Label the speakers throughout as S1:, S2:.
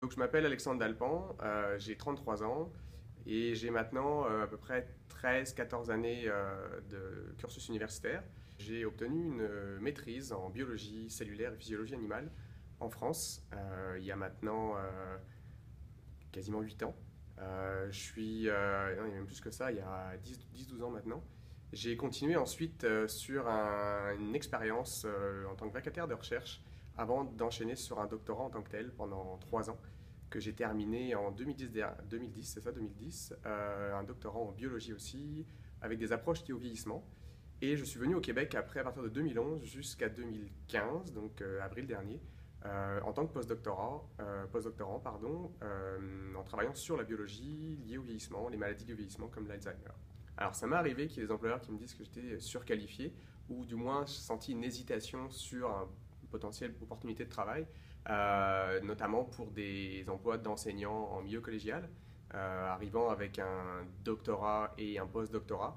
S1: Donc, je m'appelle Alexandre Dalpan, j'ai 33 ans et j'ai maintenant à peu près 13-14 années de cursus universitaire. J'ai obtenu une maîtrise en biologie cellulaire et physiologie animale en France il y a maintenant quasiment 8 ans. Non, il y a même plus que ça, il y a 10-12 ans maintenant. J'ai continué ensuite sur une expérience en tant que vacataire de recherche avant d'enchaîner sur un doctorat en tant que tel pendant 3 ans que j'ai terminé en 2010, c'est ça, 2010, un doctorat en biologie aussi, avec des approches liées au vieillissement. Et je suis venu au Québec après, à partir de 2011 jusqu'à 2015, donc avril dernier, en tant que postdoctorant, en travaillant sur la biologie liée au vieillissement, les maladies du vieillissement comme l'Alzheimer. Alors ça m'est arrivé qu'il y ait des employeurs qui me disent que j'étais surqualifié, ou du moins j'ai senti une hésitation sur une potentielle opportunité de travail, notamment pour des emplois d'enseignants en milieu collégial. Arrivant avec un doctorat et un post-doctorat,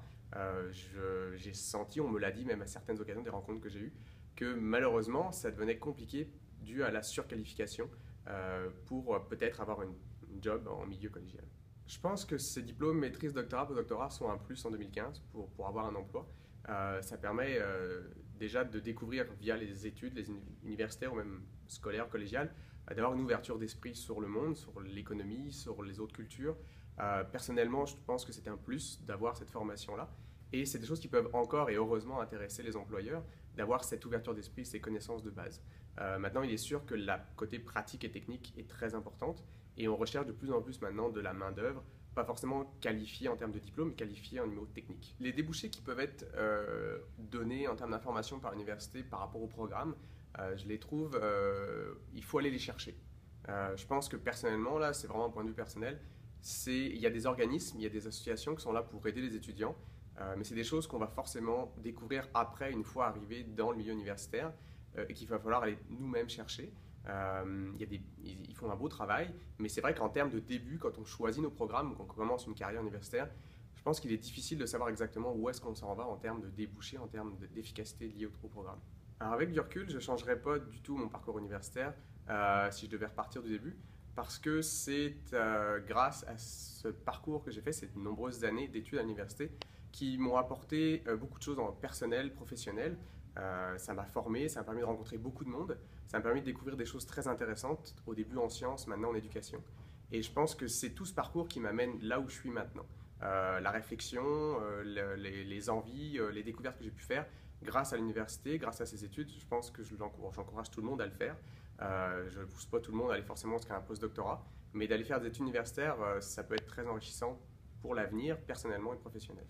S1: j'ai senti, on me l'a dit même à certaines occasions des rencontres que j'ai eues, que malheureusement ça devenait compliqué dû à la surqualification pour peut-être avoir une job en milieu collégial. Je pense que ces diplômes maîtrise, doctorat, postdoctorat sont un plus en 2015 pour avoir un emploi. Ça permet déjà de découvrir via les études, les universitaires ou même scolaires, collégiales, d'avoir une ouverture d'esprit sur le monde, sur l'économie, sur les autres cultures. Personnellement, je pense que c'était un plus d'avoir cette formation-là. Et c'est des choses qui peuvent encore et heureusement intéresser les employeurs, d'avoir cette ouverture d'esprit, ces connaissances de base. Maintenant, il est sûr que la côté pratique et technique est très importante et on recherche de plus en plus maintenant de la main-d'œuvre, pas forcément qualifiée en termes de diplôme, mais qualifiée en niveau technique. Les débouchés qui peuvent être donnés en termes d'information par l'université par rapport au programme, je les trouve, il faut aller les chercher. Je pense que personnellement, là, c'est vraiment un point de vue personnel, il y a des organismes, il y a des associations qui sont là pour aider les étudiants, mais c'est des choses qu'on va forcément découvrir après, une fois arrivé dans le milieu universitaire, et qu'il va falloir aller nous-mêmes chercher. Ils font un beau travail, mais c'est vrai qu'en termes de début, quand on choisit nos programmes ou qu'on commence une carrière universitaire, je pense qu'il est difficile de savoir exactement où est-ce qu'on s'en va en termes de débouchés, en termes d'efficacité liée au programme. Alors avec du recul, je ne changerais pas du tout mon parcours universitaire si je devais repartir du début, parce que c'est grâce à ce parcours que j'ai fait, ces nombreuses années d'études à l'université, qui m'ont apporté beaucoup de choses en personnel, professionnel. Ça m'a formé, ça m'a permis de rencontrer beaucoup de monde, ça m'a permis de découvrir des choses très intéressantes, au début en sciences, maintenant en éducation. Et je pense que c'est tout ce parcours qui m'amène là où je suis maintenant. La réflexion, les envies, les découvertes que j'ai pu faire grâce à l'université, grâce à ces études, je pense que j'encourage tout le monde à le faire. Je ne pousse pas tout le monde à aller forcément jusqu'à un post-doctorat, mais d'aller faire des études universitaires, ça peut être très enrichissant pour l'avenir, personnellement et professionnel.